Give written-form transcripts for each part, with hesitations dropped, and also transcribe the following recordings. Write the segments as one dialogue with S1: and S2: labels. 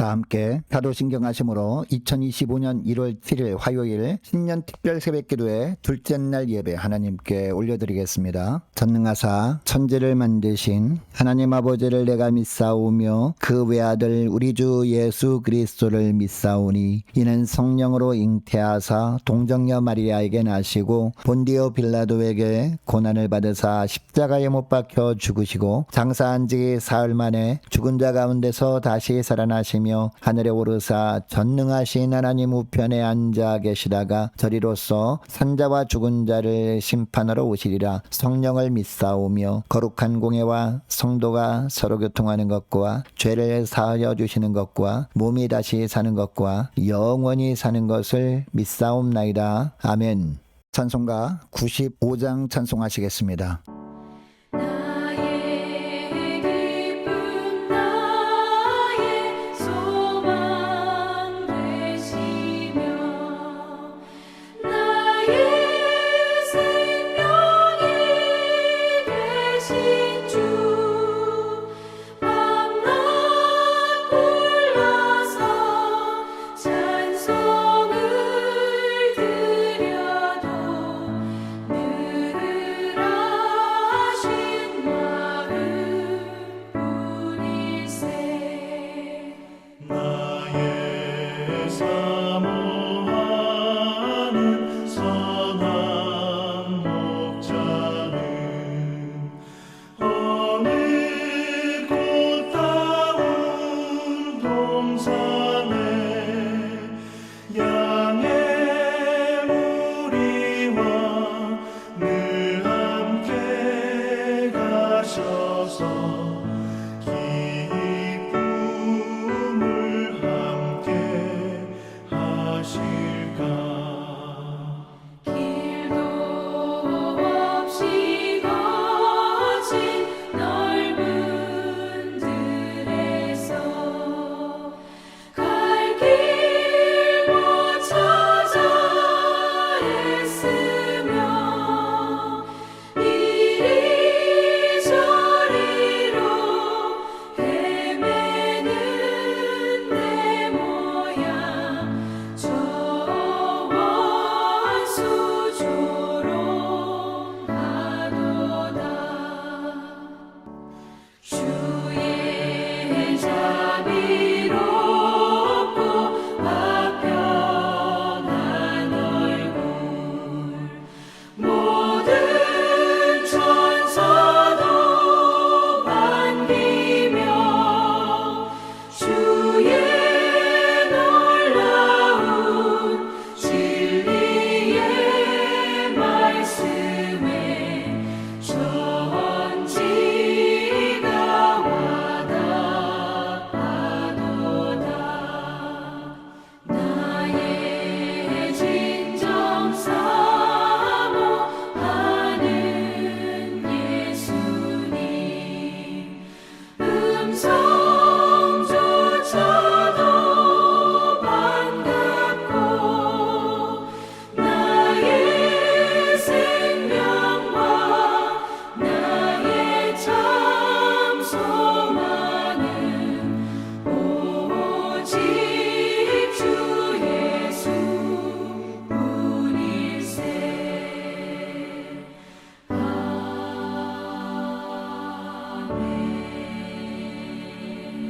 S1: 다 함께 사도신경 하심으로 2025년 1월 7일 화요일 신년 특별 새벽기도의 둘째 날 예배 하나님께 올려드리겠습니다. 전능하사 천지를 만드신 하나님 아버지를 내가 믿사오며 그 외아들 우리 주 예수 그리스도를 믿사오니 이는 성령으로 잉태하사 동정녀 마리아에게 나시고 본디오 빌라도에게 고난을 받으사 십자가에 못 박혀 죽으시고 장사한 지 사흘 만에 죽은 자 가운데서 다시 살아나시며 하늘에 오르사 전능하신 하나님 우편에 앉아 계시다가 저리로서 산자와 죽은 자를 심판하러 오시리라. 성령을 믿사오며 거룩한 공예와 성도가 서로 교통하는 것과 죄를 사하여 주시는 것과 몸이 다시 사는 것과 영원히 사는 것을 믿사옵나이다. 아멘. 찬송가 95장 찬송하시겠습니다.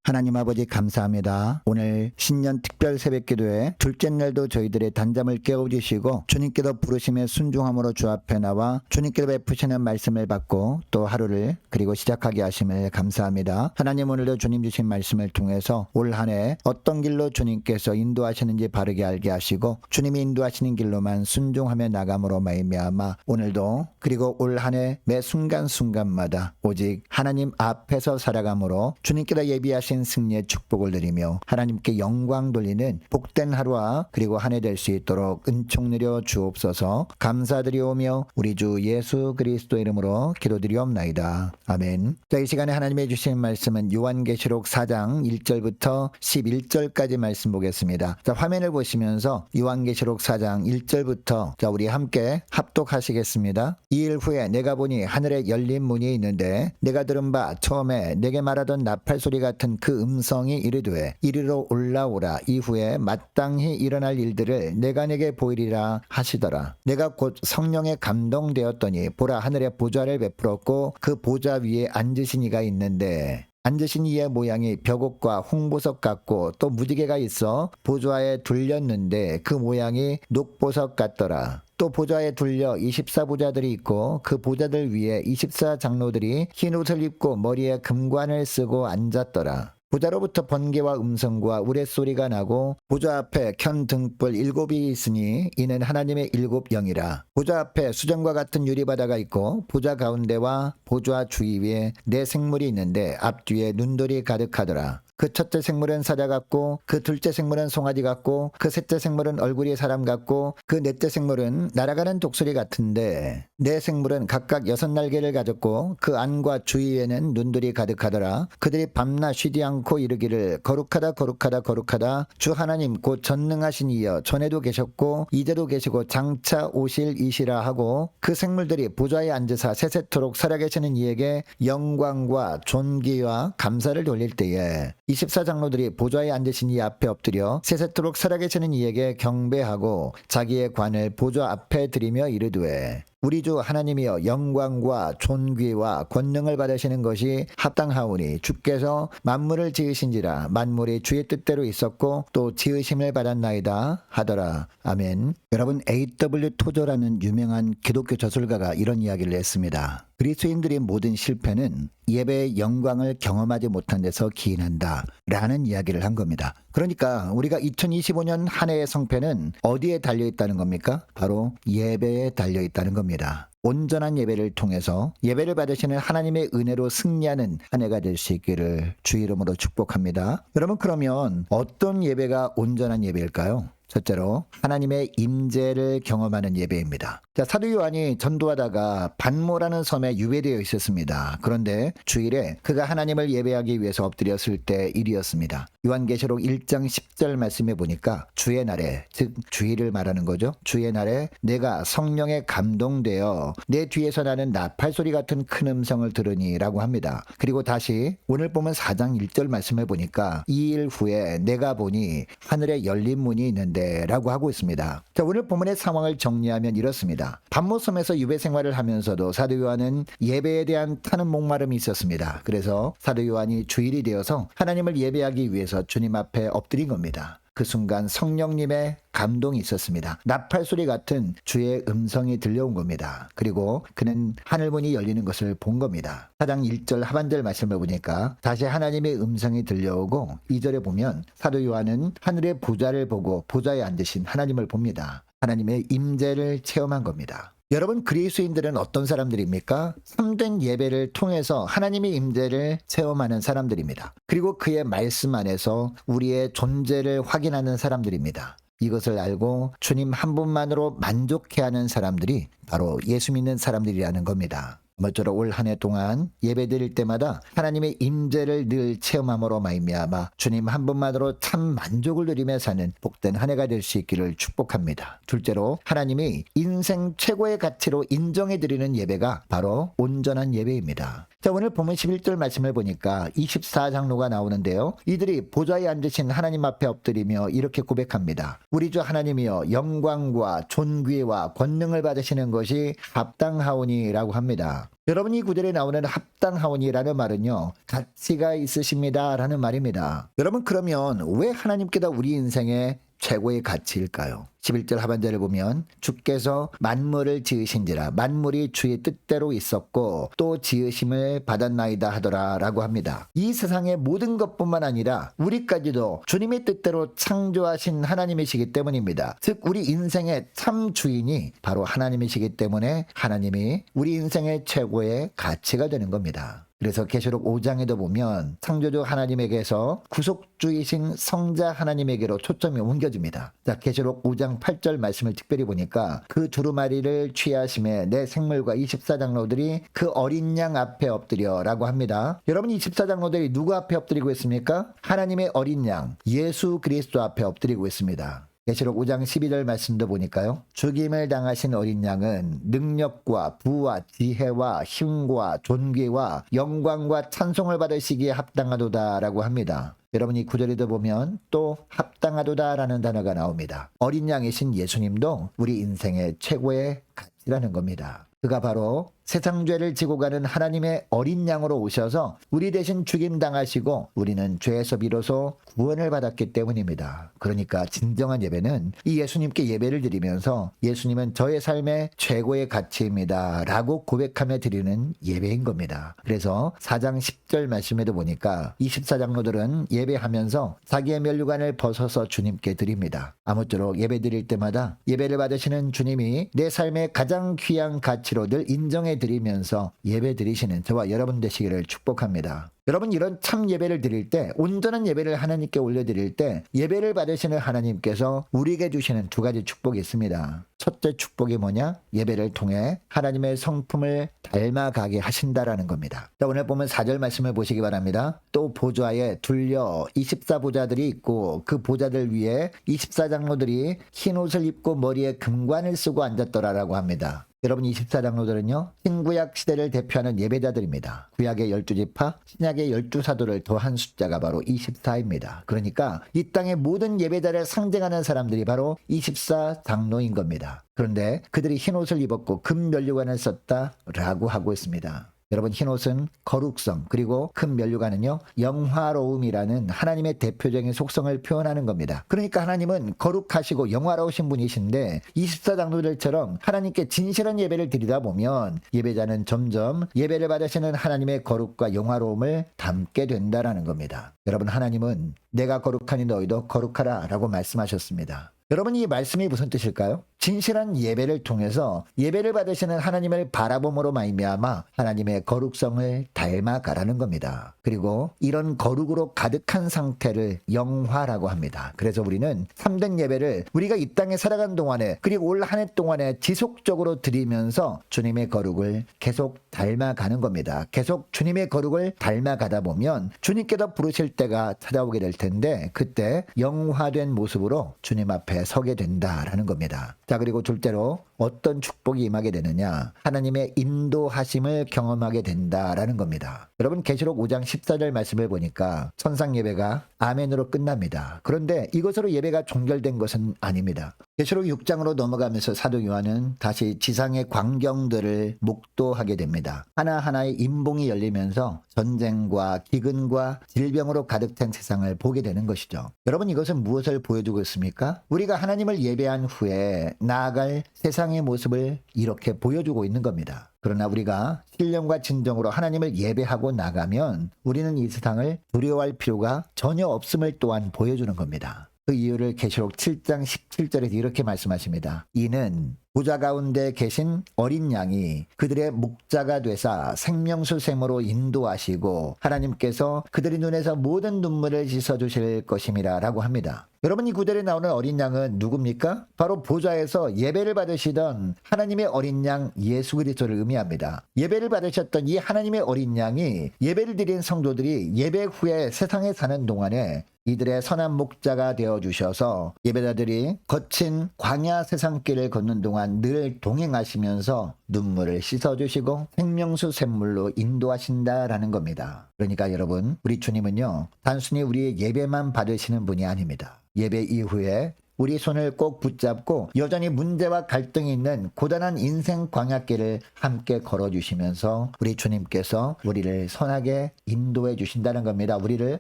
S1: 하나님 아버지 감사합니다. 오늘 신년 특별 새벽기도회 둘째 날도 저희들의 단잠을 깨워주시고 주님께서 부르심에 순종함으로 주 앞에 나와 주님께서 베푸시는 말씀을 받고 또 하루를 그리고 시작하게 하심을 감사합니다. 하나님 오늘도 주님 주신 말씀을 통해서 올 한 해 어떤 길로 주님께서 인도하시는지 바르게 알게 하시고 주님이 인도하시는 길로만 순종하며 나감으로 말미암아 오늘도 그리고 올 한 해 매 순간순간마다 오직 하나님 앞에서 살아감으로 주님께서 예비하신 승리의 축복을 드리며 하나님께 영광 돌리는 복된 하루와 그리고 한 해 될 수 있도록 은총 내려 주옵소서. 감사드리오며 우리 주 예수 그리스도 이름으로 기도드리옵나이다. 아멘. 자, 이 시간에 하나님의 주신 말씀은 요한계시록 4장 1절부터 11절까지 말씀 보겠습니다. 자, 화면을 보시면서 요한계시록 4장 1절부터 자, 우리 함께 합독하시겠습니다. 2일 후에 내가 보니 하늘에 열린 문이 있는데 내가 들은 바 처음에 내게 말하던 나팔 소리 같은 그 그 음성이 이르되 이리로 올라오라. 이후에 마땅히 일어날 일들을 내가 내게 보이리라 하시더라. 내가 곧 성령에 감동되었더니 보라, 하늘에 보좌를 베풀었고 그 보좌 위에 앉으신 이가 있는데 앉으신 이의 모양이 벽옥과 홍보석 같고 또 무지개가 있어 보좌에 둘렸는데 그 모양이 녹보석 같더라. 또 보좌에 둘려 24보좌들이 있고 그 보좌들 위에 24장로들이 흰 옷을 입고 머리에 금관을 쓰고 앉았더라. 보좌로부터 번개와 음성과 우레소리가 나고 보좌 앞에 켠 등불 7이 있으니 이는 하나님의 7영이라. 보좌 앞에 수정과 같은 유리바다가 있고 보좌 가운데와 보좌 주위에 4생물이 있는데 앞뒤에 눈돌이 가득하더라. 그 첫째 생물은 사자 같고 그 둘째 생물은 송아지 같고 그 셋째 생물은 얼굴이 사람 같고 그 넷째 생물은 날아가는 독수리 같은데 네 생물은 각각 6날개를 가졌고 그 안과 주위에는 눈들이 가득하더라. 그들이 밤낮 쉬지 않고 이르기를 거룩하다 거룩하다 거룩하다 주 하나님 곧 전능하신 이여, 전에도 계셨고 이제도 계시고 장차 오실 이시라 하고 그 생물들이 보좌에 앉으사 세세토록 살아계시는 이에게 영광과 존귀와 감사를 돌릴 때에 24장로들이 보좌에 앉으신 이 앞에 엎드려 세세토록 살아계시는 이에게 경배하고 자기의 관을 보좌 앞에 드리며 이르되 우리 주 하나님이여, 영광과 존귀와 권능을 받으시는 것이 합당하오니 주께서 만물을 지으신지라. 만물이 주의 뜻대로 있었고 또 지으심을 받았나이다 하더라. 아멘. 여러분, A.W. 토저라는 유명한 기독교 저술가가 이런 이야기를 했습니다. 그리스도인들의 모든 실패는 예배의 영광을 경험하지 못한 데서 기인한다 라는 이야기를 한 겁니다. 그러니까 우리가 2025년 한 해의 성패는 어디에 달려있다는 겁니까? 바로 예배에 달려있다는 겁니다. 온전한 예배를 통해서 예배를 받으시는 하나님의 은혜로 승리하는 한 해가 될 수 있기를 주 이름으로 축복합니다. 여러분, 그러면 어떤 예배가 온전한 예배일까요? 첫째로 하나님의 임재를 경험하는 예배입니다. 자, 사도 요한이 전도하다가 반모라는 섬에 유배되어 있었습니다. 그런데 주일에 그가 하나님을 예배하기 위해서 엎드렸을 때 일이었습니다. 요한계시록 1장 10절 말씀해 보니까 주의 날에, 즉 주일을 말하는 거죠. 주의 날에 내가 성령에 감동되어 내 뒤에서 나는 나팔 소리 같은 큰 음성을 들으니 라고 합니다. 그리고 다시 오늘 보면 4장 1절 말씀해 보니까 2일 후에 내가 보니 하늘에 열린 문이 있는데 라고 하고 있습니다. 자, 오늘 본문의 상황을 정리하면 이렇습니다. 반모섬에서 유배 생활을 하면서도 사도 요한은 예배에 대한 타는 목마름이 있었습니다. 그래서 사도 요한이 주일이 되어서 하나님을 예배하기 위해서 주님 앞에 엎드린 겁니다. 그 순간 성령님의 감동이 있었습니다. 나팔 소리 같은 주의 음성이 들려온 겁니다. 그리고 그는 하늘문이 열리는 것을 본 겁니다. 4장 1절 하반절 말씀을 보니까 다시 하나님의 음성이 들려오고 2절에 보면 사도 요한은 하늘의 보좌를 보고 보좌에 앉으신 하나님을 봅니다. 하나님의 임재를 체험한 겁니다. 여러분, 그리스도인들은 어떤 사람들입니까? 참된 예배를 통해서 하나님의 임재를 체험하는 사람들입니다. 그리고 그의 말씀 안에서 우리의 존재를 확인하는 사람들입니다. 이것을 알고 주님 한 분만으로 만족해하는 사람들이 바로 예수 믿는 사람들이라는 겁니다. 모쪼록 올 한 해 동안 예배 드릴 때마다 하나님의 임재를 늘 체험함으로 말미암아 주님 한 분만으로 참 만족을 누리며 사는 복된 한 해가 될 수 있기를 축복합니다. 둘째로, 하나님이 인생 최고의 가치로 인정해 드리는 예배가 바로 온전한 예배입니다. 자, 오늘 보면 11절 말씀을 보니까 24장로가 나오는데요. 이들이 보좌에 앉으신 하나님 앞에 엎드리며 이렇게 고백합니다. 우리 주 하나님이여, 영광과 존귀와 권능을 받으시는 것이 합당하오니 라고 합니다. 여러분, 이 구절에 나오는 합당하오니라는 말은요, 가치가 있으십니다 라는 말입니다. 여러분, 그러면 왜 하나님께다 우리 인생의 최고의 가치일까요? 11절 하반절을 보면 주께서 만물을 지으신지라. 만물이 주의 뜻대로 있었고 또 지으심을 받았나이다 하더라 라고 합니다. 이 세상의 모든 것뿐만 아니라 우리까지도 주님의 뜻대로 창조하신 하나님이시기 때문입니다. 즉 우리 인생의 참 주인이 바로 하나님이시기 때문에 하나님이 우리 인생의 최고의 가치가 되는 겁니다. 그래서 계시록 5장에도 보면 창조주 하나님에게서 구속주이신 성자 하나님에게로 초점이 옮겨집니다. 자, 계시록 5장 8절 말씀을 특별히 보니까 그 두루마리를 취하심에 내 생물과 24장로들이 그 어린 양 앞에 엎드려 라고 합니다. 여러분, 24장로들이 누구 앞에 엎드리고 있습니까? 하나님의 어린 양 예수 그리스도 앞에 엎드리고 있습니다. 계시록 5장 12절 말씀도 보니까요. 죽임을 당하신 어린 양은 능력과 부와 지혜와 힘과 존귀와 영광과 찬송을 받으시기에 합당하도다라고 합니다. 여러분 이 구절에도 보면 또 합당하도다라는 단어가 나옵니다. 어린 양이신 예수님도 우리 인생의 최고의 가치라는 겁니다. 그가 바로 세상 죄를 지고 가는 하나님의 어린 양으로 오셔서 우리 대신 죽임당하시고 우리는 죄에서 비로소 구원을 받았기 때문입니다. 그러니까 진정한 예배는 이 예수님께 예배를 드리면서 예수님은 저의 삶의 최고의 가치입니다 라고 고백하며 드리는 예배인 겁니다. 그래서 4장 10절 말씀에도 보니까 24장로들은 예배하면서 자기의 면류관을 벗어서 주님께 드립니다. 아무쪼록 예배 드릴 때마다 예배를 받으시는 주님이 내 삶의 가장 귀한 가치로 늘 인정해 드리면서 예배 드리시는 저와 여러분 되시기를 축복합니다. 여러분 이런 참 예배를 드릴 때 온전한 예배를 하나님께 올려드릴 때 예배를 받으시는 하나님께서 우리에게 주시는 두 가지 축복이 있습니다. 첫째 축복이 뭐냐? 예배를 통해 하나님의 성품을 닮아가게 하신다라는 겁니다. 자, 오늘 보면 4절 말씀을 보시기 바랍니다. 또 보좌에 둘려 24보좌들이 있고 그 보좌들 위에 24장로들이 흰 옷을 입고 머리에 금관을 쓰고 앉았더라라고 합니다. 여러분 24장로들은요 신구약 시대를 대표하는 예배자들입니다. 구약의 12지파, 신약의 12사도를 더한 숫자가 바로 24입니다. 그러니까 이 땅의 모든 예배자를 상징하는 사람들이 바로 24장로인 겁니다. 그런데 그들이 흰옷을 입었고 금 면류관을 썼다라고 하고 있습니다. 여러분 흰옷은 거룩성 그리고 금 면류관은요 영화로움이라는 하나님의 대표적인 속성을 표현하는 겁니다. 그러니까 하나님은 거룩하시고 영화로우신 분이신데 24장로들처럼 하나님께 진실한 예배를 드리다 보면 예배자는 점점 예배를 받으시는 하나님의 거룩과 영화로움을 담게 된다라는 겁니다. 여러분 하나님은 내가 거룩하니 너희도 거룩하라 라고 말씀하셨습니다. 여러분 이 말씀이 무슨 뜻일까요? 진실한 예배를 통해서 예배를 받으시는 하나님을 바라봄으로 말미암아 하나님의 거룩성을 닮아가라는 겁니다. 그리고 이런 거룩으로 가득한 상태를 영화라고 합니다. 그래서 우리는 참된 예배를 우리가 이 땅에 살아간 동안에 그리고 올 한 해 동안에 지속적으로 드리면서 주님의 거룩을 계속 닮아가는 겁니다. 계속 주님의 거룩을 닮아가다 보면 주님께서 부르실 때가 찾아오게 될 텐데 그때 영화된 모습으로 주님 앞에 서게 된다라는 겁니다. 자, 그리고 둘째로 어떤 축복이 임하게 되느냐? 하나님의 인도하심을 경험하게 된다라는 겁니다. 여러분 계시록 5장 14절 말씀을 보니까 천상 예배가 아멘으로 끝납니다. 그런데 이것으로 예배가 종결된 것은 아닙니다. 계시록 6장으로 넘어가면서 사도 요한은 다시 지상의 광경들을 목도하게 됩니다. 하나하나의 임봉이 열리면서 전쟁과 기근과 질병으로 가득 찬 세상을 보게 되는 것이죠. 여러분 이것은 무엇을 보여주고 있습니까? 우리가 하나님을 예배한 후에 나아갈 세상의 모습을 이렇게 보여주고 있는 겁니다. 그러나 우리가 신령과 진정으로 하나님을 예배하고 나가면 우리는 이 세상을 두려워할 필요가 전혀 없음을 또한 보여주는 겁니다. 그 이유를 계시록 7장 17절에서 이렇게 말씀하십니다. 이는 보좌 가운데 계신 어린 양이 그들의 목자가 되사 생명수 샘으로 인도하시고 하나님께서 그들의 눈에서 모든 눈물을 씻어주실 것임이라 라고 합니다. 여러분 이 구절에 나오는 어린 양은 누굽니까? 바로 보좌에서 예배를 받으시던 하나님의 어린 양 예수 그리스도를 의미합니다. 예배를 받으셨던 이 하나님의 어린 양이 예배를 드린 성도들이 예배 후에 세상에 사는 동안에 이들의 선한 목자가 되어주셔서 예배자들이 거친 광야 세상길을 걷는 동안 늘 동행하시면서 눈물을 씻어주시고 생명수 샘물로 인도하신다라는 겁니다. 그러니까 여러분 우리 주님은요 단순히 우리의 예배만 받으시는 분이 아닙니다. 예배 이후에 우리 손을 꼭 붙잡고 여전히 문제와 갈등이 있는 고단한 인생 광야길을 함께 걸어주시면서 우리 주님께서 우리를 선하게 인도해 주신다는 겁니다. 우리를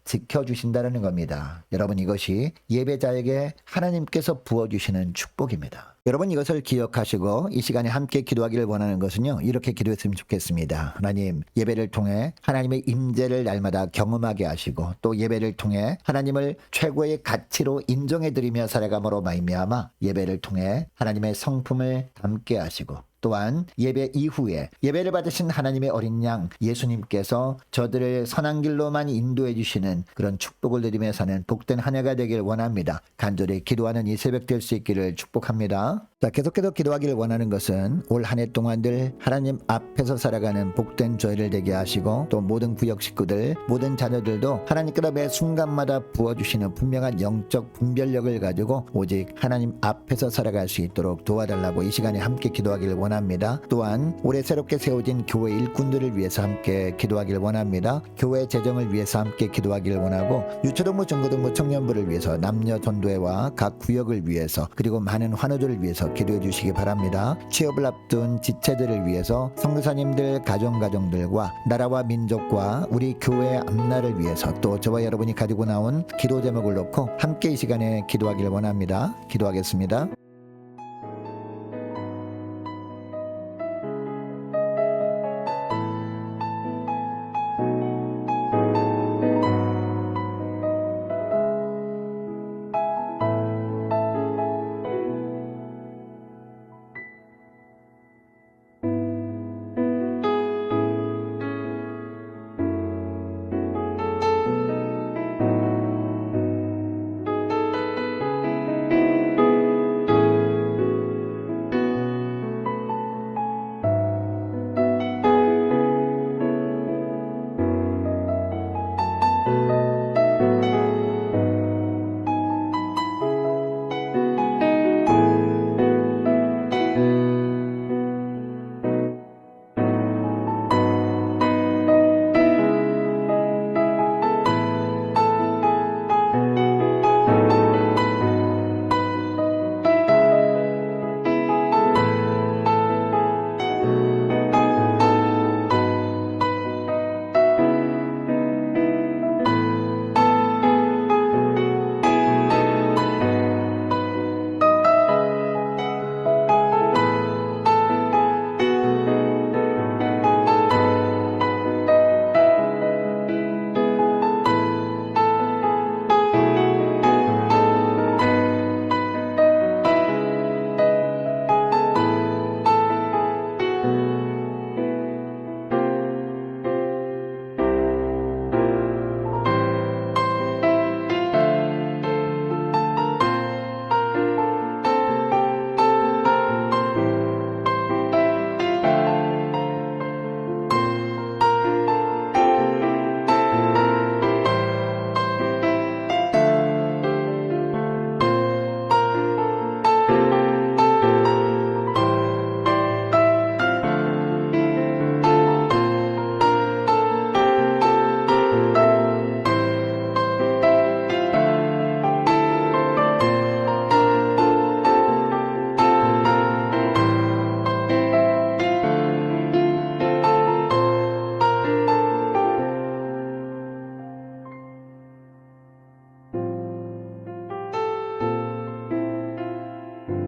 S1: 지켜주신다는 겁니다. 여러분 이것이 예배자에게 하나님께서 부어주시는 축복입니다. 여러분 이것을 기억하시고 이 시간에 함께 기도하기를 원하는 것은요 이렇게 기도했으면 좋겠습니다. 하나님 예배를 통해 하나님의 임재를 날마다 경험하게 하시고 또 예배를 통해 하나님을 최고의 가치로 인정해드리며 살아감으로 말미암아 예배를 통해 하나님의 성품을 담게 하시고 또한 예배 이후에 예배를 받으신 하나님의 어린 양 예수님께서 저들을 선한 길로만 인도해 주시는 그런 축복을 누리며 사는 복된 한 해가 되길 원합니다. 간절히 기도하는 이 새벽 될 수 있기를 축복합니다. 자, 계속해서 기도하기를 원하는 것은 올 한 해 동안 늘 하나님 앞에서 살아가는 복된 저희를 되게 하시고 또 모든 구역 식구들 모든 자녀들도 하나님께서 매 순간마다 부어주시는 분명한 영적 분별력을 가지고 오직 하나님 앞에서 살아갈 수 있도록 도와달라고 이 시간에 함께 기도하기를 원합니다. 또한 올해 새롭게 세워진 교회 일꾼들을 위해서 함께 기도하기를 원합니다. 교회 재정을 위해서 함께 기도하기를 원하고 유초동부 중고등부 청년부를 위해서 남녀 전도회와 각 구역을 위해서 그리고 많은 환우들을 위해서 기도해 주시기 바랍니다. 취업을 앞둔 지체들을 위해서 선교사님들 가정들과 나라와 민족과 우리 교회의 앞날을 위해서 또 저와 여러분이 가지고 나온 기도 제목을 놓고 함께 이 시간에 기도하기를 원합니다. 기도하겠습니다.